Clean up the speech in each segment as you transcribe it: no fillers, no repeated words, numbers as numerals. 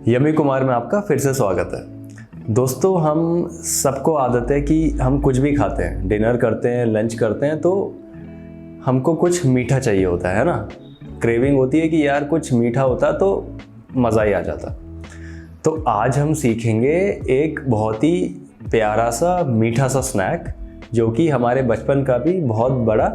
Yummy Kumar में आपका फिर से स्वागत है। दोस्तों, हम सबको आदत है कि हम कुछ भी खाते हैं, डिनर करते हैं, लंच करते हैं, तो हमको कुछ मीठा चाहिए होता है ना। क्रेविंग होती है कि यार कुछ मीठा होता तो मज़ा ही आ जाता। तो आज हम सीखेंगे एक बहुत ही प्यारा सा मीठा सा स्नैक जो कि हमारे बचपन का भी बहुत बड़ा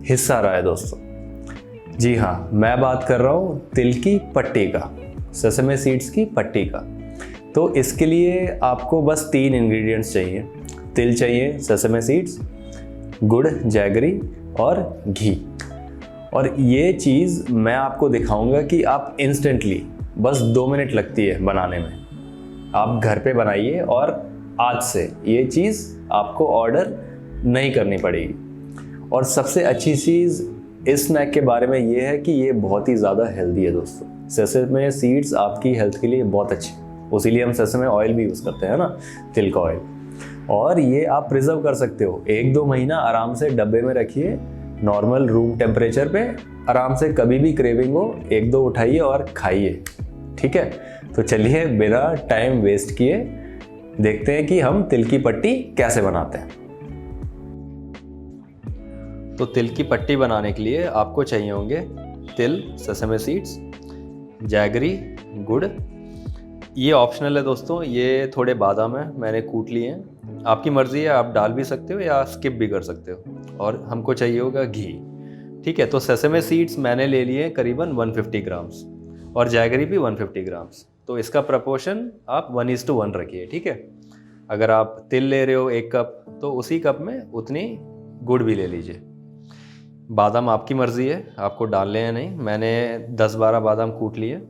हिस्सा रहा है दोस्तों। जी हाँ, मैं बात कर रहा हूँ तिल की पट्टी का, सेसमे सीड्स की पट्टी का। तो इसके लिए आपको बस 3 इंग्रेडिएंट्स चाहिए। तिल चाहिए, सेसमे सीड्स, गुड़, जैगरी और घी। और ये चीज़ मैं आपको दिखाऊंगा कि आप इंस्टेंटली, बस 2 मिनट लगती है बनाने में। आप घर पे बनाइए और आज से ये चीज़ आपको ऑर्डर नहीं करनी पड़ेगी। और सबसे अच्छी चीज़ इस स्नैक के बारे में ये है कि ये बहुत ही ज़्यादा हेल्दी है दोस्तों। सेसमे सीड्स आपकी हेल्थ के लिए बहुत अच्छे, उसीलिए हम सेसमे ऑयल भी यूज़ करते हैं ना, तिल का ऑयल। और ये आप प्रिजर्व कर सकते हो 1-2 महीना आराम से डब्बे में रखिए, नॉर्मल रूम टेम्परेचर पे। आराम से कभी भी क्रेविंग हो 1-2 उठाइए और खाइए, ठीक है। तो चलिए बिना टाइम वेस्ट किए देखते हैं कि हम तिल की पट्टी कैसे बनाते हैं। तो तिल की पट्टी बनाने के लिए आपको चाहिए होंगे तिल, सेसमे सीड्स, जैगरी, गुड़। ये ऑप्शनल है दोस्तों, ये थोड़े बादाम है, मैंने कूट लिए हैं। आपकी मर्ज़ी है, आप डाल भी सकते हो या स्किप भी कर सकते हो। और हमको चाहिए होगा घी, ठीक है। तो सेसमे सीड्स मैंने ले लिए करीबन 150 ग्राम्स और जैगरी भी 150 ग्राम्स। तो इसका प्रपोर्शन आप 1:1 रखिए, ठीक है। अगर आप तिल ले रहे हो 1 कप, तो उसी कप में उतनी गुड़ भी ले लीजिए। बादाम आपकी मर्ज़ी है, आपको डालने हैं नहीं। मैंने 10-12 बादाम कूट लिए।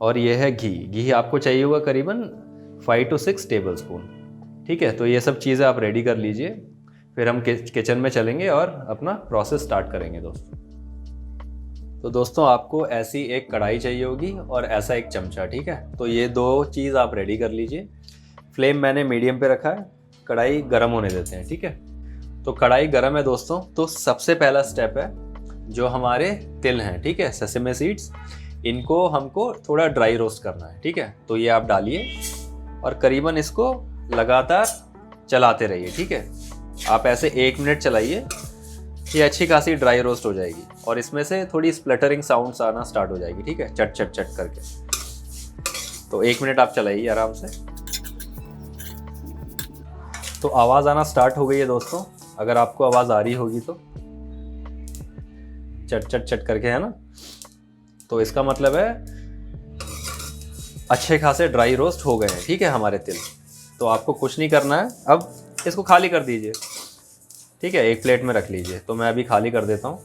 और ये है घी। घी आपको चाहिए होगा करीबन 5 to 6 टेबल स्पून, ठीक है। तो ये सब चीज़ें आप रेडी कर लीजिए, फिर हम किचन में चलेंगे और अपना प्रोसेस स्टार्ट करेंगे दोस्तों। तो दोस्तों, आपको ऐसी एक कढ़ाई चाहिए होगी और ऐसा एक चमचा, ठीक है। तो ये 2 चीज़ आप रेडी कर लीजिए। फ्लेम मैंने मीडियम पे रखा है, कढ़ाई गर्म होने देते हैं, ठीक है। तो कढ़ाई गर्म है दोस्तों, तो सबसे पहला स्टेप है जो हमारे तिल हैं, ठीक है, सेसमे सीड्स, इनको हमको थोड़ा ड्राई रोस्ट करना है, ठीक है। तो ये आप डालिए और करीबन इसको लगातार चलाते रहिए, ठीक है। आप ऐसे 1 मिनट चलाइए, ये अच्छी खासी ड्राई रोस्ट हो जाएगी और इसमें से थोड़ी स्प्लटरिंग साउंड्स आना स्टार्ट हो जाएगी, ठीक है, चट चट चट करके। तो 1 मिनट आप चलाइए आराम से। तो आवाज़ आना स्टार्ट हो गई है दोस्तों, अगर आपको आवाज़ आ रही होगी तो चट चट चट करके, है ना। तो इसका मतलब है अच्छे खासे ड्राई रोस्ट हो गए हैं, ठीक है, हमारे तिल। तो आपको कुछ नहीं करना है, अब इसको खाली कर दीजिए, ठीक है, एक प्लेट में रख लीजिए। तो मैं अभी खाली कर देता हूँ।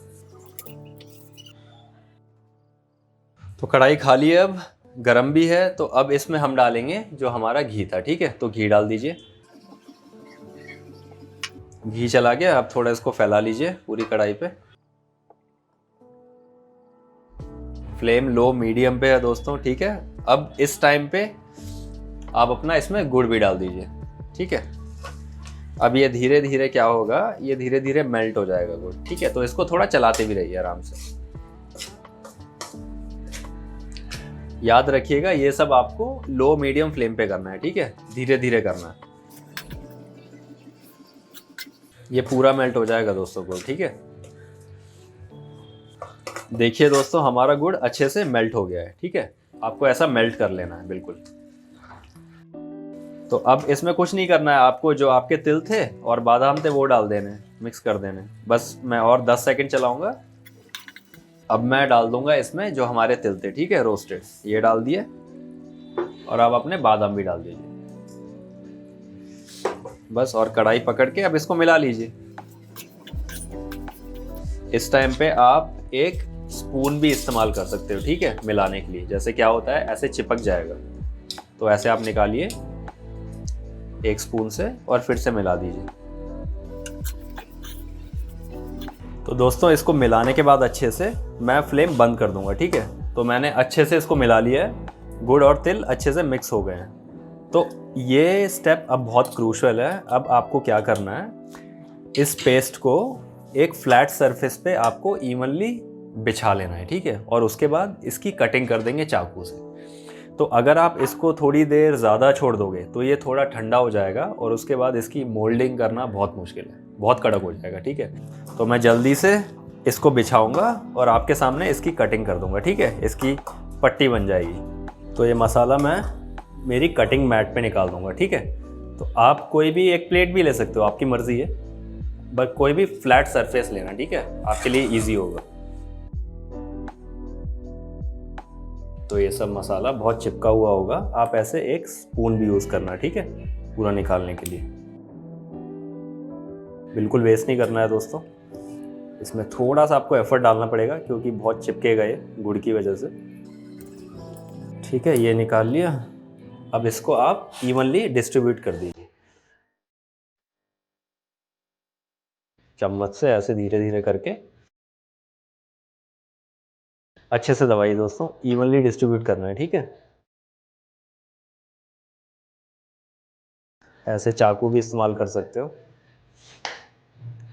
तो कढ़ाई खाली है, अब गरम भी है। तो अब इसमें हम डालेंगे जो हमारा घी था, ठीक है। तो घी डाल दीजिए। घी चला गया, अब थोड़ा इसको फैला लीजिए पूरी कढ़ाई पे। फ्लेम लो मीडियम पे है दोस्तों, ठीक है। अब इस टाइम पे आप अपना इसमें गुड़ भी डाल दीजिए, ठीक है। अब ये धीरे धीरे क्या होगा, ये धीरे धीरे मेल्ट हो जाएगा गुड़, ठीक है। तो इसको थोड़ा चलाते भी रहिए आराम से। याद रखिएगा ये सब आपको लो मीडियम फ्लेम पे करना है, ठीक है, धीरे धीरे करना है। ये पूरा मेल्ट हो जाएगा दोस्तों गुड़, ठीक है। देखिए दोस्तों, हमारा गुड़ अच्छे से मेल्ट हो गया है, ठीक है। आपको ऐसा मेल्ट कर लेना है बिल्कुल। तो अब इसमें कुछ नहीं करना है आपको, जो आपके तिल थे और बादाम थे वो डाल देने, मिक्स कर देने। बस मैं और 10 सेकंड चलाऊंगा। अब मैं डाल दूंगा इसमें जो हमारे तिल थे, ठीक है, रोस्टेड, ये डाल दिए। और अब अपने बादाम भी डाल दीजिए बस। और कढ़ाई पकड़ के अब इसको मिला लीजिए। इस टाइम पे आप एक स्पून भी इस्तेमाल कर सकते हो, ठीक है, मिलाने के लिए। जैसे क्या होता है, ऐसे चिपक जाएगा, तो ऐसे आप निकालिए एक स्पून से और फिर से मिला दीजिए। तो दोस्तों, इसको मिलाने के बाद अच्छे से मैं फ्लेम बंद कर दूंगा, ठीक है। तो मैंने अच्छे से इसको मिला लिया है, गुड़ और तिल अच्छे से मिक्स हो गए हैं। तो ये स्टेप अब बहुत क्रूशियल है। अब आपको क्या करना है, इस पेस्ट को एक फ्लैट सरफेस पे आपको इवनली बिछा लेना है, ठीक है। और उसके बाद इसकी कटिंग कर देंगे चाकू से। तो अगर आप इसको थोड़ी देर ज़्यादा छोड़ दोगे तो ये थोड़ा ठंडा हो जाएगा और उसके बाद इसकी मोल्डिंग करना बहुत मुश्किल है, बहुत कड़क हो जाएगा। ठीक है, तो मैं जल्दी से इसको बिछाऊंगा और आपके सामने इसकी कटिंग कर दूंगा। ठीक है, इसकी पट्टी बन जाएगी। तो ये मसाला मैं मेरी कटिंग मैट पे निकाल दूंगा। ठीक है, तो आप कोई भी एक प्लेट भी ले सकते हो, आपकी मर्ज़ी है, बट कोई भी फ्लैट सरफेस लेना। ठीक है, आपके लिए ईजी होगा। तो ये सब मसाला बहुत चिपका हुआ होगा, आप ऐसे एक स्पून भी यूज़ करना। ठीक है, पूरा निकालने के लिए बिल्कुल वेस्ट नहीं करना है दोस्तों। इसमें थोड़ा सा आपको एफर्ट डालना पड़ेगा क्योंकि बहुत चिपकेगा ये गुड़ की वजह से। ठीक है, ये निकाल लिया। अब इसको आप इवनली डिस्ट्रीब्यूट कर दीजिए चम्मच से, ऐसे धीरे धीरे करके अच्छे से दबाइए दोस्तों, इवनली डिस्ट्रीब्यूट करना है। ठीक है, ऐसे चाकू भी इस्तेमाल कर सकते हो,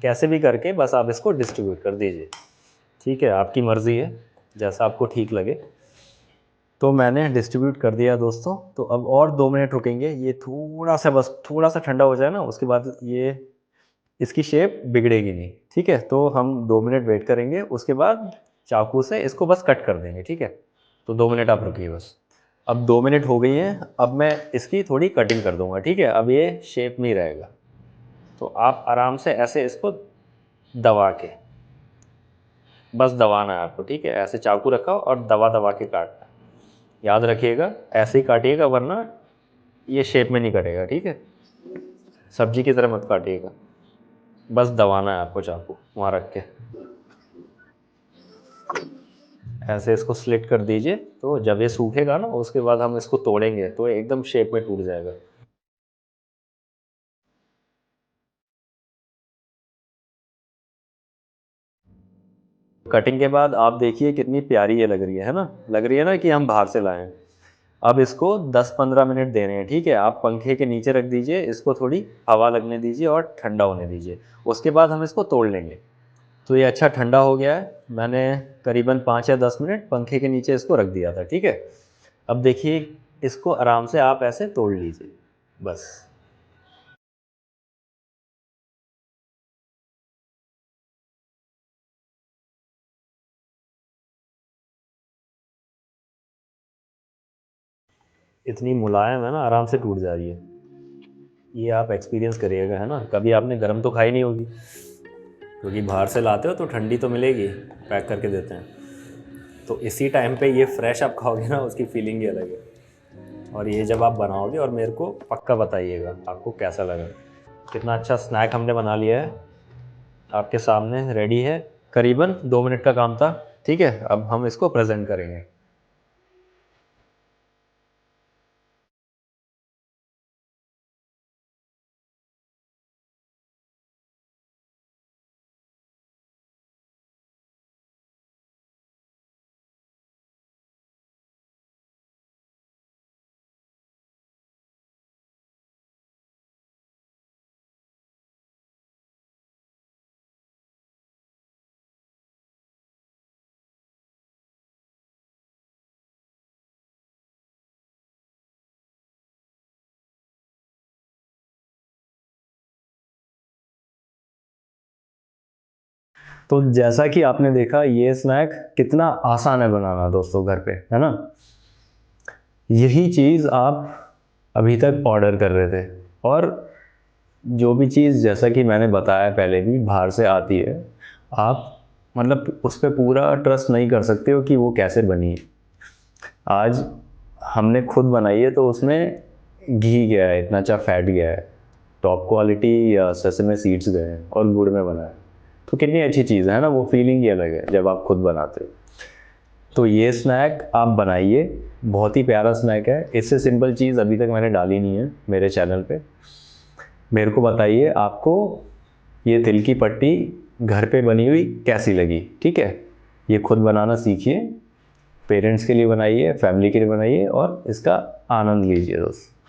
कैसे भी करके बस आप इसको डिस्ट्रीब्यूट कर दीजिए। ठीक है, आपकी मर्ज़ी है, जैसा आपको ठीक लगे। तो मैंने डिस्ट्रीब्यूट कर दिया दोस्तों। तो अब और 2 मिनट रुकेंगे, ये थोड़ा सा, बस थोड़ा सा ठंडा हो जाए ना, उसके बाद ये इसकी शेप बिगड़ेगी नहीं। ठीक है, तो हम 2 मिनट वेट करेंगे, उसके बाद चाकू से इसको बस कट कर देंगे। ठीक है, तो 2 मिनट आप रुकिए बस। अब 2 मिनट हो गई हैं, अब मैं इसकी थोड़ी कटिंग कर दूंगा। ठीक है, अब ये शेप में ही रहेगा, तो आप आराम से ऐसे इसको दबा के, बस दबाना है आपको। ठीक है, ऐसे चाकू रखा और दबा दबा के काटना है। याद रखिएगा, ऐसे ही काटिएगा वरना ये शेप में नहीं कटेगा। ठीक है, सब्जी की तरह मत काटिएगा, बस दबाना है आपको चाकू वहाँ रख के। ऐसे इसको स्लिट कर दीजिए, तो जब ये सूखेगा ना उसके बाद हम इसको तोड़ेंगे तो एकदम शेप में टूट जाएगा। कटिंग के बाद आप देखिए कितनी प्यारी ये लग रही है ना, लग रही है ना कि हम बाहर से लाए हैं। अब इसको 10-15 मिनट देने हैं। ठीक है, आप पंखे के नीचे रख दीजिए, इसको थोड़ी हवा लगने दीजिए और ठंडा होने दीजिए, उसके बाद हम इसको तोड़ लेंगे। तो ये अच्छा ठंडा हो गया है, मैंने करीबन 5 या 10 मिनट पंखे के नीचे इसको रख दिया था। ठीक है, अब देखिए इसको आराम से आप ऐसे तोड़ लीजिए बस। इतनी मुलायम है ना, आराम से टूट जा रही है। ये आप एक्सपीरियंस करिएगा, है ना, कभी आपने गर्म तो खाई नहीं होगी, क्योंकि बाहर से लाते हो तो ठंडी तो मिलेगी, पैक करके देते हैं। तो इसी टाइम पे ये फ्रेश आप खाओगे ना, उसकी फीलिंग ही अलग है। और ये जब आप बनाओगे और मेरे को पक्का बताइएगा आपको कैसा लगा। कितना अच्छा स्नैक हमने बना लिया है, आपके सामने रेडी है। करीबन 2 मिनट का काम था। ठीक है, अब हम इसको प्रेजेंट करेंगे। तो जैसा कि आपने देखा, ये स्नैक कितना आसान है बनाना दोस्तों घर पे, है ना। यही चीज़ आप अभी तक ऑर्डर कर रहे थे, और जो भी चीज़ जैसा कि मैंने बताया पहले भी बाहर से आती है, आप मतलब उस पर पूरा ट्रस्ट नहीं कर सकते हो कि वो कैसे बनी है। आज हमने खुद बनाई है तो उसमें घी गया है, इतना अच्छा फैट गया है, टॉप क्वालिटी या सेसमे सीड्स गए हैं और गुड़ में बना है। तो कितनी अच्छी चीज़ है ना, वो फीलिंग ही अलग है जब आप खुद बनाते हो। तो ये स्नैक आप बनाइए, बहुत ही प्यारा स्नैक है। इससे सिंपल चीज़ अभी तक मैंने डाली नहीं है मेरे चैनल पे। मेरे को बताइए आपको ये तिल की पट्टी घर पे बनी हुई कैसी लगी। ठीक है, ये खुद बनाना सीखिए, पेरेंट्स के लिए बनाइए, फैमिली के लिए बनाइए और इसका आनंद लीजिए दोस्त।